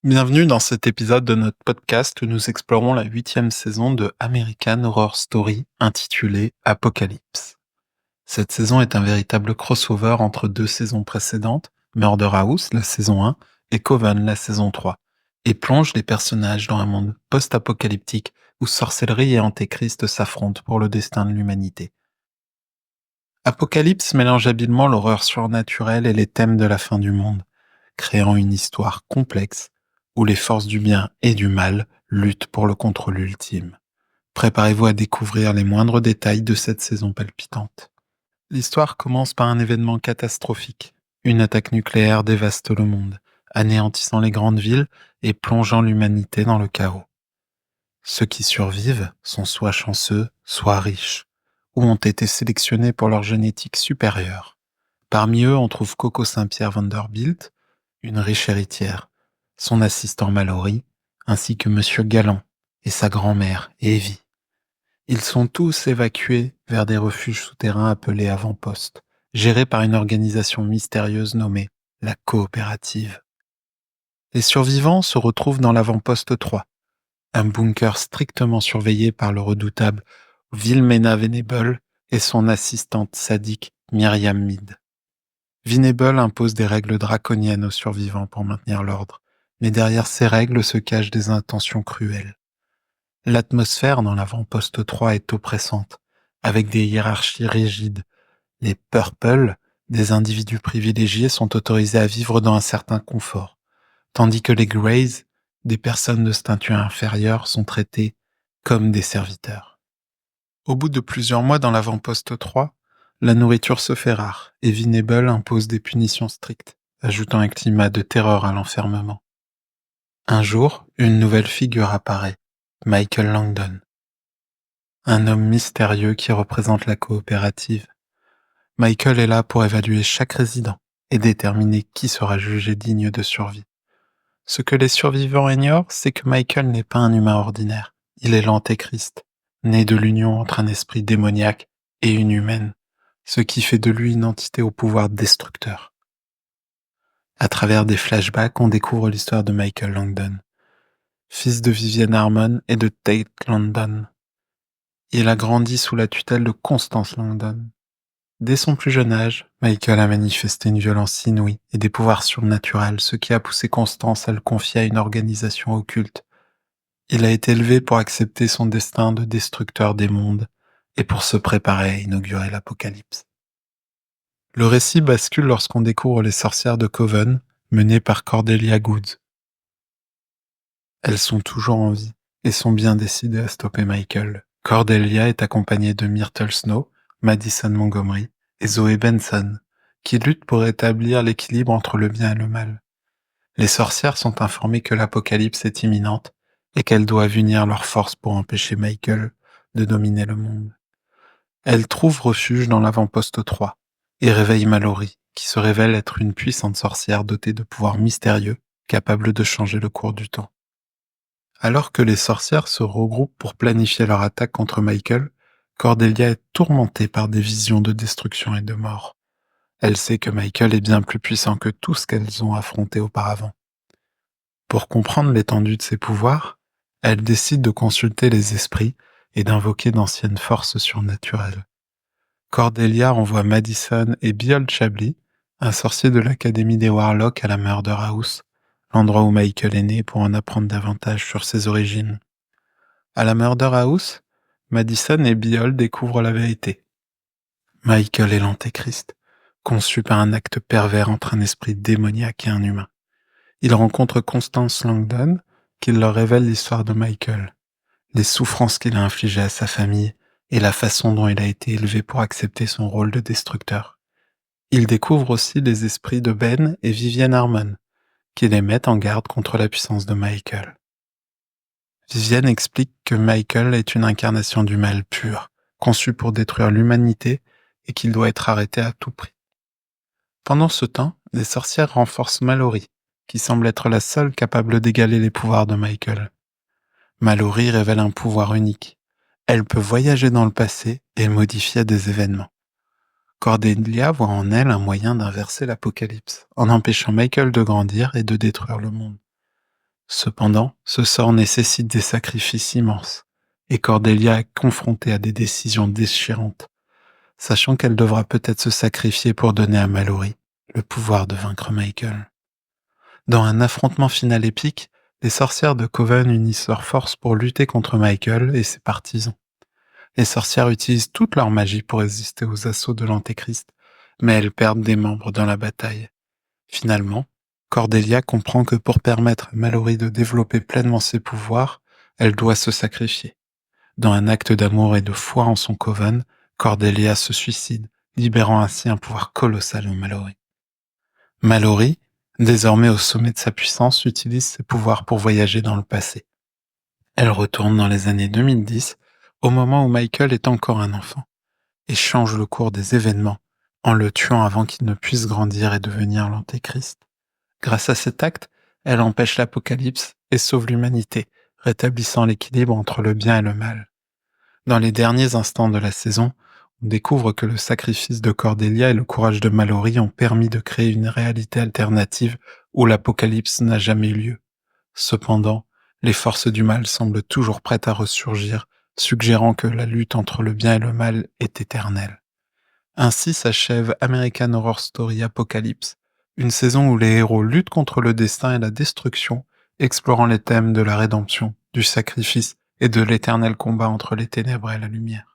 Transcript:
Bienvenue dans cet épisode de notre podcast où nous explorons la 8e saison de American Horror Story intitulée Apocalypse. Cette saison est un véritable crossover entre deux saisons précédentes, Murder House, la saison 1, et Coven, la saison 3, et plonge les personnages dans un monde post-apocalyptique où sorcellerie et antéchrist s'affrontent pour le destin de l'humanité. Apocalypse mélange habilement l'horreur surnaturelle et les thèmes de la fin du monde, créant une histoire complexe où les forces du bien et du mal luttent pour le contrôle ultime. Préparez-vous à découvrir les moindres détails de cette saison palpitante. L'histoire commence par un événement catastrophique. Une attaque nucléaire dévaste le monde, anéantissant les grandes villes et plongeant l'humanité dans le chaos. Ceux qui survivent sont soit chanceux, soit riches, ou ont été sélectionnés pour leur génétique supérieure. Parmi eux, on trouve Coco Saint-Pierre Vanderbilt, une riche héritière, son assistant Mallory, ainsi que Monsieur Galland et sa grand-mère, Evie. Ils sont tous évacués vers des refuges souterrains appelés avant-postes, gérés par une organisation mystérieuse nommée la Coopérative. Les survivants se retrouvent dans l'avant-poste 3, un bunker strictement surveillé par le redoutable Wilmena Venable et son assistante sadique Myriam Mead. Venable impose des règles draconiennes aux survivants pour maintenir l'ordre, mais derrière ces règles se cachent des intentions cruelles. L'atmosphère dans l'avant-poste 3 est oppressante, avec des hiérarchies rigides. Les Purple, des individus privilégiés, sont autorisés à vivre dans un certain confort, tandis que les Greys, des personnes de statut inférieur, sont traités comme des serviteurs. Au bout de plusieurs mois dans l'avant-poste 3, la nourriture se fait rare et Venable impose des punitions strictes, ajoutant un climat de terreur à l'enfermement. Un jour, une nouvelle figure apparaît, Michael Langdon. Un homme mystérieux qui représente la coopérative. Michael est là pour évaluer chaque résident et déterminer qui sera jugé digne de survie. Ce que les survivants ignorent, c'est que Michael n'est pas un humain ordinaire. Il est l'antéchrist, né de l'union entre un esprit démoniaque et une humaine, ce qui fait de lui une entité au pouvoir destructeur. À travers des flashbacks, on découvre l'histoire de Michael Langdon, fils de Vivienne Harmon et de Tate Langdon. Il a grandi sous la tutelle de Constance Langdon. Dès son plus jeune âge, Michael a manifesté une violence inouïe et des pouvoirs surnaturels, ce qui a poussé Constance à le confier à une organisation occulte. Il a été élevé pour accepter son destin de destructeur des mondes et pour se préparer à inaugurer l'apocalypse. Le récit bascule lorsqu'on découvre les sorcières de Coven, menées par Cordelia Goods. Elles sont toujours en vie et sont bien décidées à stopper Michael. Cordelia est accompagnée de Myrtle Snow, Madison Montgomery et Zoe Benson, qui luttent pour établir l'équilibre entre le bien et le mal. Les sorcières sont informées que l'apocalypse est imminente et qu'elles doivent unir leurs forces pour empêcher Michael de dominer le monde. Elles trouvent refuge dans l'avant-poste 3 et réveillent Mallory, qui se révèle être une puissante sorcière dotée de pouvoirs mystérieux, capable de changer le cours du temps. Alors que les sorcières se regroupent pour planifier leur attaque contre Michael, Cordelia est tourmentée par des visions de destruction et de mort. Elle sait que Michael est bien plus puissant que tout ce qu'elles ont affronté auparavant. Pour comprendre l'étendue de ses pouvoirs, elle décide de consulter les esprits et d'invoquer d'anciennes forces surnaturelles. Cordelia envoie Madison et Bill Shabley, un sorcier de l'Académie des Warlocks, à la Murder House, l'endroit où Michael est né, pour en apprendre davantage sur ses origines. À la Murder House, Madison et Bill découvrent la vérité. Michael est l'antéchrist, conçu par un acte pervers entre un esprit démoniaque et un humain. Ils rencontrent Constance Langdon, qui leur révèle l'histoire de Michael, les souffrances qu'il a infligées à sa famille et la façon dont il a été élevé pour accepter son rôle de destructeur. Ils découvrent aussi les esprits de Ben et Vivienne Harmon, qui les mettent en garde contre la puissance de Michael. Vivienne explique que Michael est une incarnation du mal pur, conçu pour détruire l'humanité et qu'il doit être arrêté à tout prix. Pendant ce temps, les sorcières renforcent Mallory, qui semble être la seule capable d'égaler les pouvoirs de Michael. Mallory révèle un pouvoir unique. Elle peut voyager dans le passé et modifier des événements. Cordelia voit en elle un moyen d'inverser l'apocalypse, en empêchant Michael de grandir et de détruire le monde. Cependant, ce sort nécessite des sacrifices immenses, et Cordelia est confrontée à des décisions déchirantes, sachant qu'elle devra peut-être se sacrifier pour donner à Mallory le pouvoir de vaincre Michael. Dans un affrontement final épique, les sorcières de Coven unissent leurs forces pour lutter contre Michael et ses partisans. Les sorcières utilisent toute leur magie pour résister aux assauts de l'Antéchrist, mais elles perdent des membres dans la bataille. Finalement, Cordelia comprend que pour permettre à Mallory de développer pleinement ses pouvoirs, elle doit se sacrifier. Dans un acte d'amour et de foi en son coven, Cordelia se suicide, libérant ainsi un pouvoir colossal en Mallory. Mallory, désormais au sommet de sa puissance, utilise ses pouvoirs pour voyager dans le passé. Elle retourne dans les années 2010, au moment où Michael est encore un enfant, et change le cours des événements en le tuant avant qu'il ne puisse grandir et devenir l'Antéchrist. Grâce à cet acte, elle empêche l'apocalypse et sauve l'humanité, rétablissant l'équilibre entre le bien et le mal. Dans les derniers instants de la saison, on découvre que le sacrifice de Cordelia et le courage de Mallory ont permis de créer une réalité alternative où l'apocalypse n'a jamais eu lieu. Cependant, les forces du mal semblent toujours prêtes à ressurgir, suggérant que la lutte entre le bien et le mal est éternelle. Ainsi s'achève American Horror Story Apocalypse, une saison où les héros luttent contre le destin et la destruction, explorant les thèmes de la rédemption, du sacrifice et de l'éternel combat entre les ténèbres et la lumière.